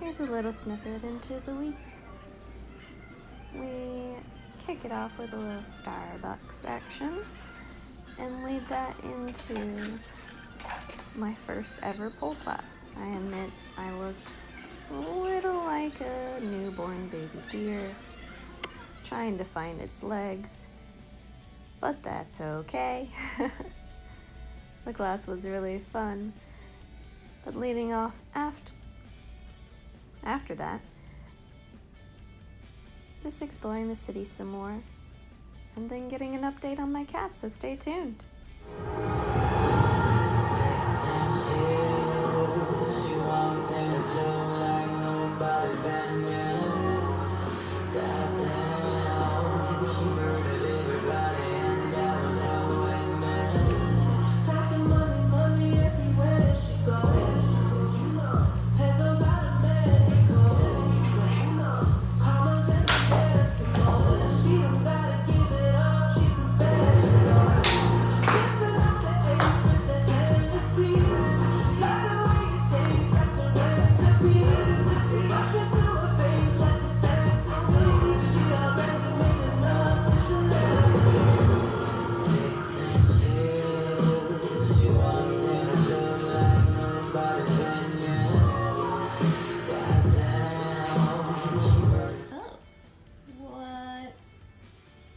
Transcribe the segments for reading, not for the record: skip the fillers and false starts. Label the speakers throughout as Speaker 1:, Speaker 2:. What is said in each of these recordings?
Speaker 1: Here's a little snippet into the week. We kick it off with a little Starbucks action and lead that into my first ever pole class. I admit I looked a little like a newborn baby deer trying to find its legs, but that's okay. The class was really fun, but leading off after that, just exploring the city some more, and then getting an update on my cat, so stay tuned.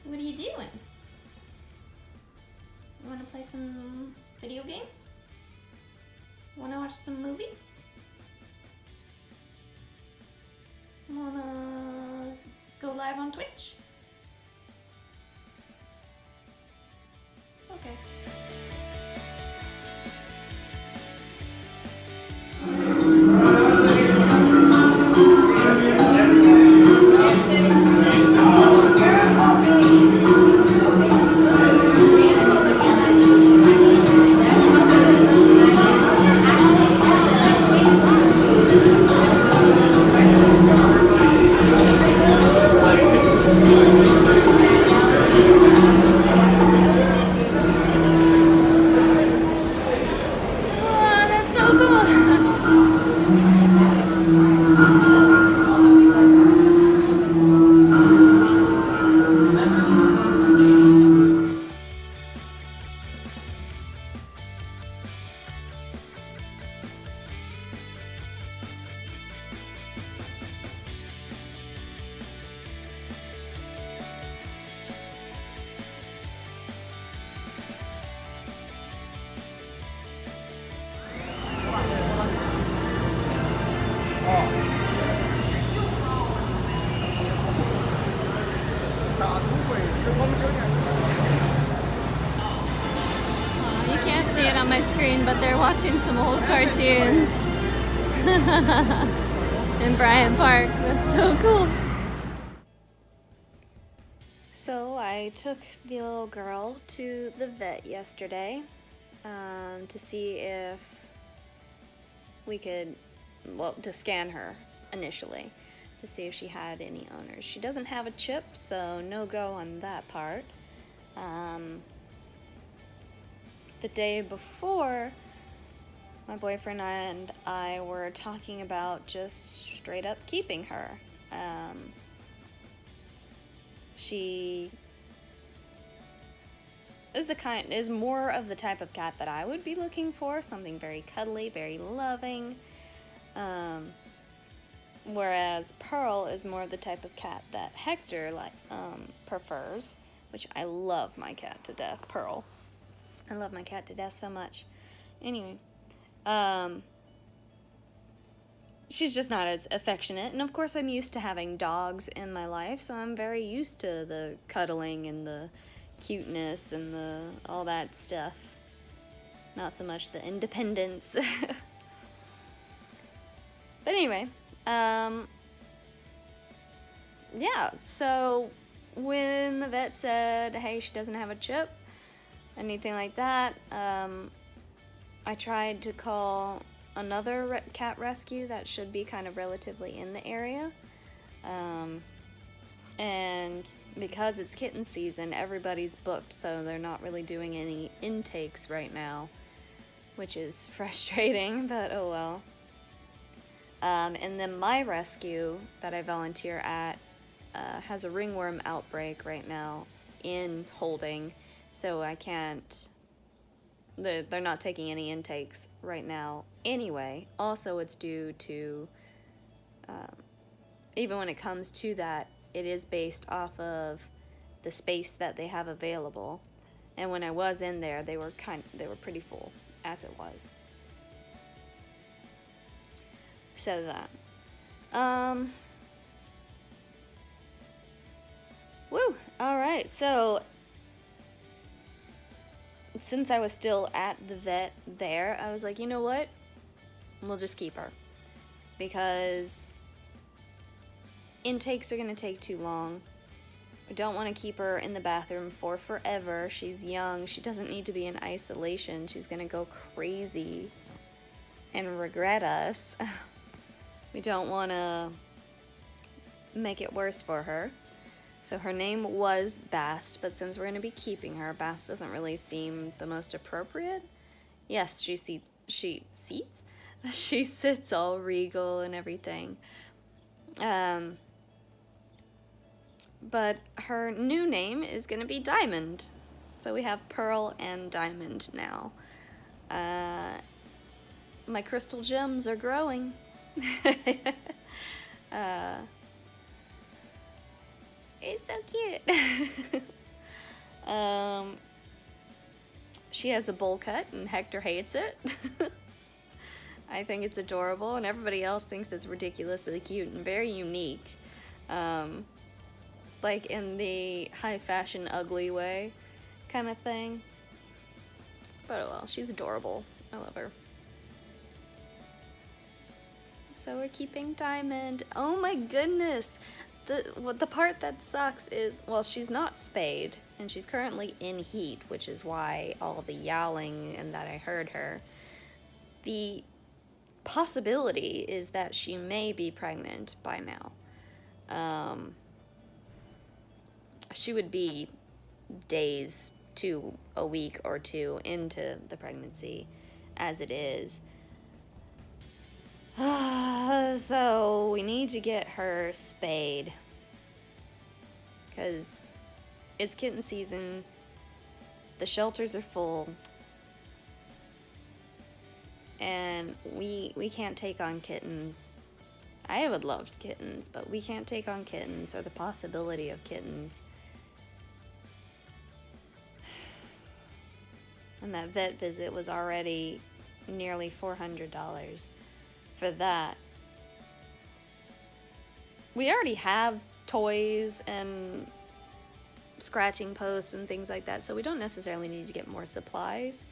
Speaker 1: What are you doing? You want to play some video games? Want to watch some movies? Want to go live on Twitch? Okay. You can't see it on my screen, but they're watching some old cartoons in Bryant Park. That's so cool. So I took the little girl to the vet yesterday to see if we could, well, to scan her initially to see if she had any owners. She doesn't have a chip, so no go on that part. The day before, my boyfriend and I were talking about just straight up keeping her. She is more of the type of cat that I would be looking for, something very cuddly, very loving. Whereas Pearl is more of the type of cat that Hector prefers, which I love my cat to death, Pearl. I love my cat to death so much. Anyway, she's just not as affectionate, and of course I'm used to having dogs in my life, so I'm very used to the cuddling and the cuteness and all that stuff. Not so much the independence. But anyway, yeah, so when the vet said, hey, she doesn't have a chip, anything like that, I tried to call another cat rescue that should be kind of relatively in the area. And because it's kitten season, everybody's booked, so they're not really doing any intakes right now, which is frustrating, but oh well. And then my rescue that I volunteer at has a ringworm outbreak right now in holding, so I can't. They're not taking any intakes right now anyway. Also, it's due to, even when it comes to that, it is based off of the space that they have available. And when I was in there, they were pretty full as it was. So that. Woo! Alright, so since I was still at the vet there, I was like, you know what? We'll just keep her. Because intakes are going to take too long. I don't want to keep her in the bathroom for forever. She's young. She doesn't need to be in isolation. She's going to go crazy and regret us. We don't want to make it worse for her. So her name was Bast, but since we're going to be keeping her, Bast doesn't really seem the most appropriate. Yes, she sits all regal and everything. But her new name is going to be Diamond. So we have Pearl and Diamond now. My crystal gems are growing. It's so cute. She has a bowl cut and Hector hates it. I think it's adorable and everybody else thinks it's ridiculously cute and very unique. Like in the high fashion ugly way kind of thing. But oh well, she's adorable. I love her. So we're keeping Diamond. Oh my goodness! The part that sucks is, well, she's not spayed, and she's currently in heat, which is why all the yowling and that I heard her. The possibility is that she may be pregnant by now. She would be days to a week or two into the pregnancy as it is. So we need to get her spayed because it's kitten season. The shelters are full and we can't take on kittens. I would love kittens, but we can't take on kittens or the possibility of kittens. And that vet visit was already nearly $400 for that. We already have toys and scratching posts and things like that, so we don't necessarily need to get more supplies.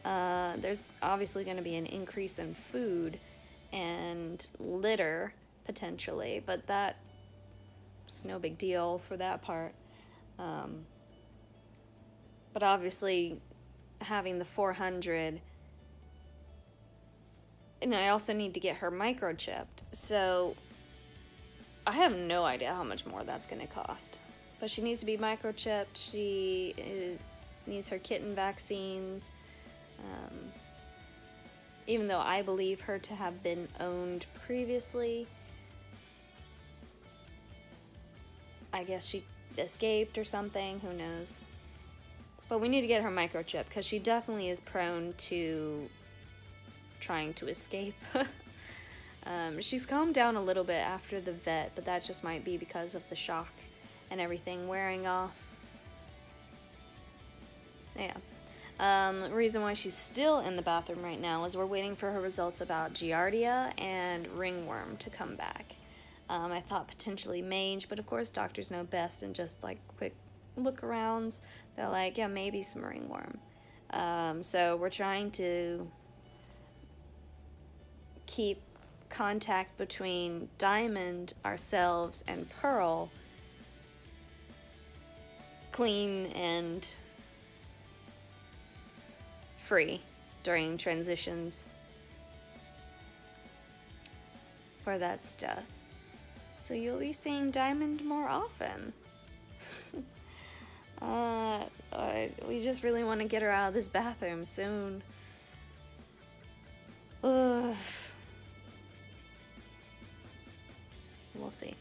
Speaker 1: There's obviously going to be an increase in food and litter potentially, but that's no big deal for that part. But obviously having the 400, and I also need to get her microchipped, so I have no idea how much more that's going to cost. But she needs to be microchipped, she needs her kitten vaccines, even though I believe her to have been owned previously. I guess she escaped or something, who knows. But we need to get her microchipped because she definitely is prone to trying to escape. She's calmed down a little bit after the vet, but that just might be because of the shock and everything wearing off. Yeah. The reason why she's still in the bathroom right now is we're waiting for her results about Giardia and ringworm to come back. I thought potentially mange, but of course doctors know best and just like quick look arounds. They're like, yeah, maybe some ringworm. So we're trying to keep contact between Diamond, ourselves, and Pearl clean and free during transitions for that stuff. So you'll be seeing Diamond more often. We just really want to get her out of this bathroom soon. Ugh. We'll see.